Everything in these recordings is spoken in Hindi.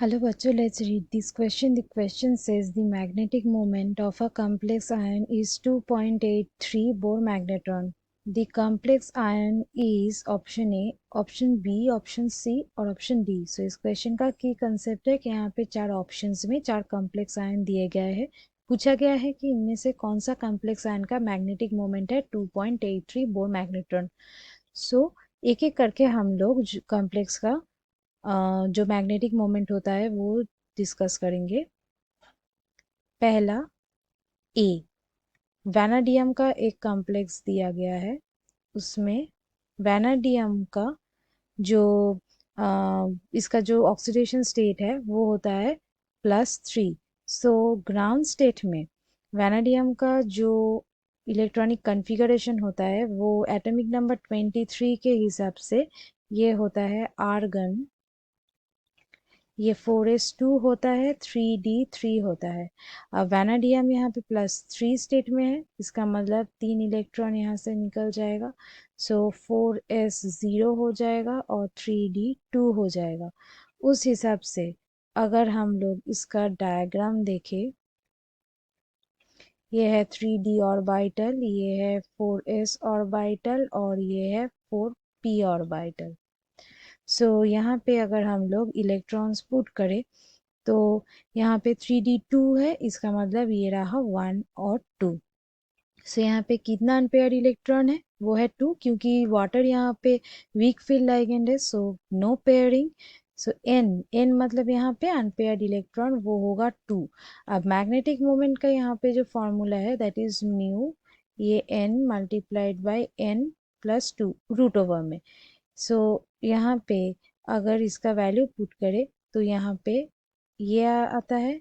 Hello बच्चों, let's read this question. The question says the magnetic moment of a complex ion is 2.83 Bohr magnetron. The complex ion is option A, option B, option C और option D. So इस क्वेश्चन का की कंसेप्ट है कि यहाँ पे चार ऑप्शंस में चार कॉम्प्लेक्स आयन दिए गए हैं. पूछा गया है कि इनमें से कौन सा कॉम्प्लेक्स आयन का मैग्नेटिक मोमेंट है 2.83 बोर मैग्नेट्रॉन. सो एक एक करके हम लोग कॉम्प्लेक्स का जो मैग्नेटिक मोमेंट होता है वो डिस्कस करेंगे. पहला ए, वैनाडियम का एक कॉम्प्लेक्स दिया गया है. उसमें वैनाडियम का जो इसका जो ऑक्सीडेशन स्टेट है वो होता है +3. सो ग्राउंड स्टेट में वैनाडियम का जो इलेक्ट्रॉनिक कन्फिगरेशन होता है वो एटॉमिक नंबर 23 के हिसाब से ये होता है आर्गन, ये 4s2 होता है, 3d3 होता है. अब वैनाडियम यहाँ पे +3 स्टेट में है, इसका मतलब 3 इलेक्ट्रॉन यहाँ से निकल जाएगा. सो 4s0 हो जाएगा और 3d2 हो जाएगा. उस हिसाब से अगर हम लोग इसका डायग्राम देखें, ये है 3d ऑर्बिटल, ये है 4s ऑर्बिटल और ये है 4p ऑर्बिटल. सो यहाँ पे अगर हम लोग इलेक्ट्रॉन्स पुट करें तो यहाँ पे 3d2 है, इसका मतलब ये रहा 1 और 2. सो यहाँ पे कितना अनपेयर्ड इलेक्ट्रॉन है वो है 2, क्योंकि वाटर यहाँ पे वीक फील्ड लाइगेंड है, सो नो पेयरिंग. सो n मतलब यहाँ पे अनपेयर्ड इलेक्ट्रॉन वो होगा 2. अब मैग्नेटिक मोमेंट का यहाँ पे जो फॉर्मूला है दैट इज म्यू, ये n multiplied by n+2 root over में. सो यहाँ पे अगर इसका वैल्यू पुट करे तो यहाँ पे ये आता है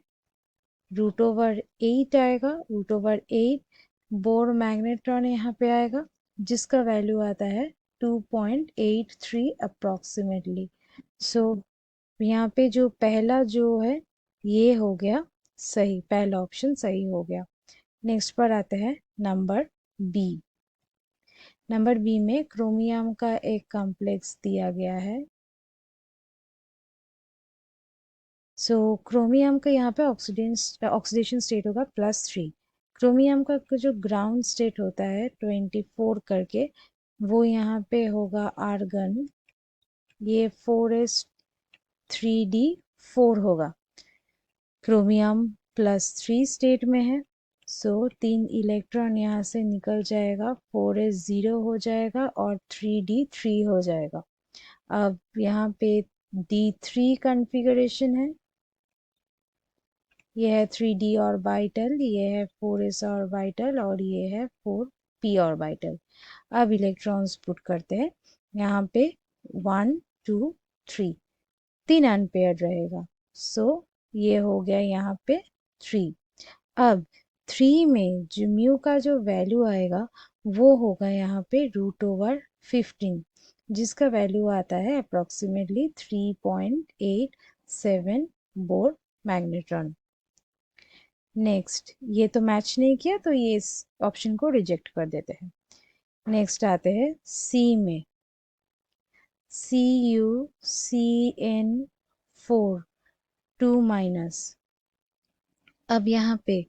√8 आएगा. √8 बोर मैग्नेट्रॉन यहाँ पे आएगा जिसका वैल्यू आता है 2.83 अप्रोक्सीमेटली. सो यहाँ पे जो पहला जो है ये हो गया सही, पहला ऑप्शन सही हो गया. नेक्स्ट पर आते हैं नंबर बी. नंबर बी में क्रोमियम का एक कॉम्प्लेक्स दिया गया है. सो क्रोमियम का यहाँ पे ऑक्सीडेशन स्टेट होगा +3. क्रोमियम का जो ग्राउंड स्टेट होता है 24 करके, वो यहाँ पे होगा आर्गन, ये 4s3d4 होगा. क्रोमियम +3 स्टेट में है, सो 3 इलेक्ट्रॉन यहाँ से निकल जाएगा, 4s0 हो जाएगा और 3d3 हो जाएगा. अब यहाँ पे d3 कॉन्फ़िगरेशन है, ये है 3d ऑर्बिटल, ये है 4s ऑर्बिटल और ये है 4p ऑर्बिटल. अब इलेक्ट्रॉन्स पुट करते हैं यहाँ पे 1 2 3, 3 अनपेयर्ड रहेगा. सो ये हो गया यहाँ पे 3. अब 3 में जो म्यू का जो वैल्यू आएगा वो होगा यहाँ पे √15, जिसका वैल्यू आता है अप्रोक्सीमेटली 3.87 बोर मैग्नेट्रॉन. नेक्स्ट, ये तो मैच नहीं किया तो ये इस ऑप्शन को रिजेक्ट कर देते हैं. नेक्स्ट आते हैं सी में. CuCN4 2-. अब यहाँ पे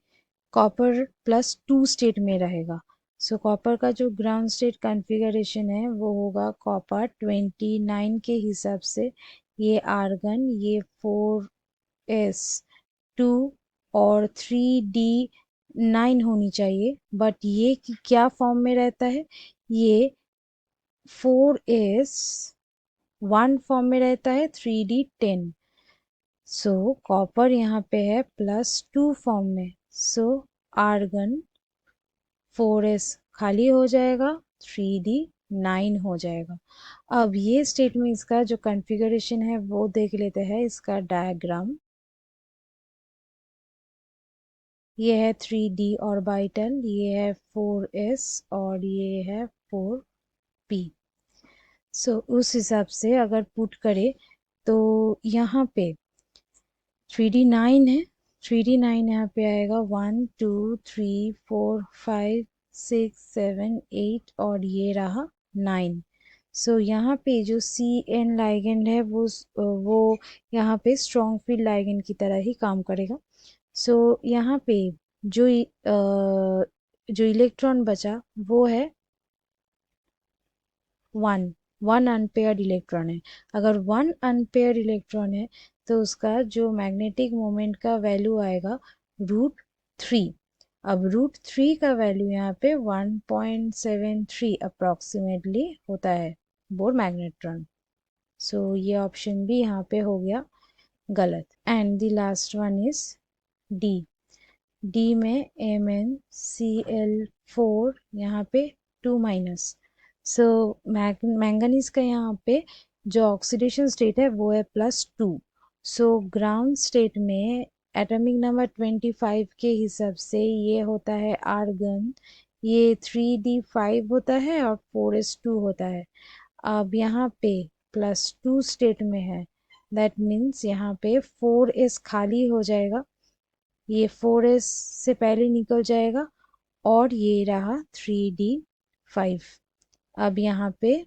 कॉपर +2 स्टेट में रहेगा. सो कॉपर का जो ग्राउंड स्टेट कॉन्फ़िगरेशन है वो होगा कॉपर 29 के हिसाब से, ये आर्गन, ये 4s2 और 3d9 होनी चाहिए. बट ये क्या फॉर्म में रहता है, ये 4s1 फॉर्म में रहता है, 3d10. सो कॉपर यहाँ पे है +2 फॉर्म में, सो आर्गन 4s खाली हो जाएगा, 3d9 हो जाएगा. अब ये स्टेट में इसका जो कॉन्फ़िगरेशन है वो देख लेते हैं, इसका डायग्राम. ये है 3d ऑर्बिटल, ये है 4s और ये है 4p. सो उस हिसाब से अगर पुट करें तो यहाँ पे 3d9 है, 3d9 यहाँ पे आएगा 1 2 3 4 5 6 7 8 और ये रहा 9. सो यहाँ पे जो CN लाइगेंड है वो यहाँ पे स्ट्रॉन्ग फील्ड लाइगेंड की तरह ही काम करेगा। सो यहाँ पे जो इलेक्ट्रॉन बचा वो है 1 अनपेयर्ड इलेक्ट्रॉन है। अगर 1 अनपेयर्ड इलेक्ट्रॉन है तो उसका जो मैग्नेटिक मोमेंट का वैल्यू आएगा √3। अब √3 का वैल्यू यहाँ पे 1.73 अप्रॉक्सीमेटली होता है बोर मैग्नेट्रॉन। सो ये ऑप्शन भी यहाँ पे हो गया गलत। And the last one is D. D में MnCl4 यहाँ पे 2-। सो मैंगनीज का यहाँ पे जो ऑक्सीडेशन स्टेट है वो है +2। सो ग्राउंड स्टेट में एटॉमिक नंबर 25 के हिसाब से ये होता है आर्गन, ये 3d5 होता है और 4s2 होता है। अब यहाँ पे +2 स्टेट में है, दैट मीन्स यहाँ पे 4s खाली हो जाएगा, ये 4s से पहले निकल जाएगा और ये रहा 3d5। अब यहाँ पे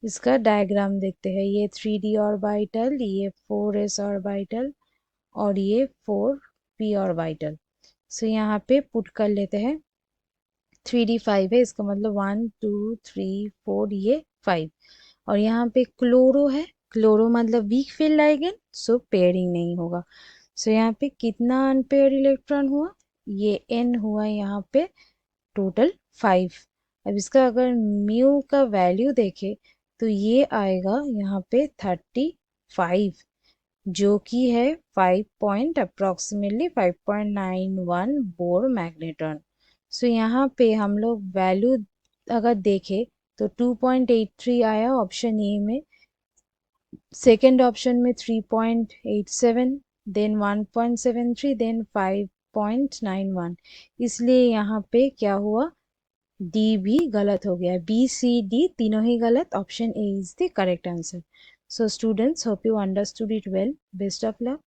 इसका डायग्राम देखते हैं। ये 3d ऑर्बिटल, ये 4s ऑर्बिटल और ये 4p ऑर्बिटल। सो यहाँ पे पुट कर लेते हैं। 3d5 है, इसका मतलब 1 2 3 4, ये 5। और यहाँ पे क्लोरो है, क्लोरो मतलब वीक फील्ड लाइगेंड, सो पेयरिंग नहीं होगा। सो यहाँ पे कितना अनपेयर्ड इलेक्ट्रॉन हुआ, ये n हुआ यहाँ पे टोटल 5। अब इसका अगर म्यू का वैल्यू देखे तो ये आएगा यहाँ पे 35, जो कि है 5 पॉइंट अप्रोक्सीमेटली 5.91 बोर मैग्नेट्रॉन। सो यहाँ पे हम लोग वैल्यू अगर देखें तो 2.83 आया ऑप्शन ए में, सेकेंड ऑप्शन में 3.87, देन 1.73, देन 5.91। इसलिए यहाँ पे क्या हुआ, डी भी गलत हो गया। B, C, D तीनों ही गलत, option A is the correct answer. So students, hope you understood it well. Best of luck.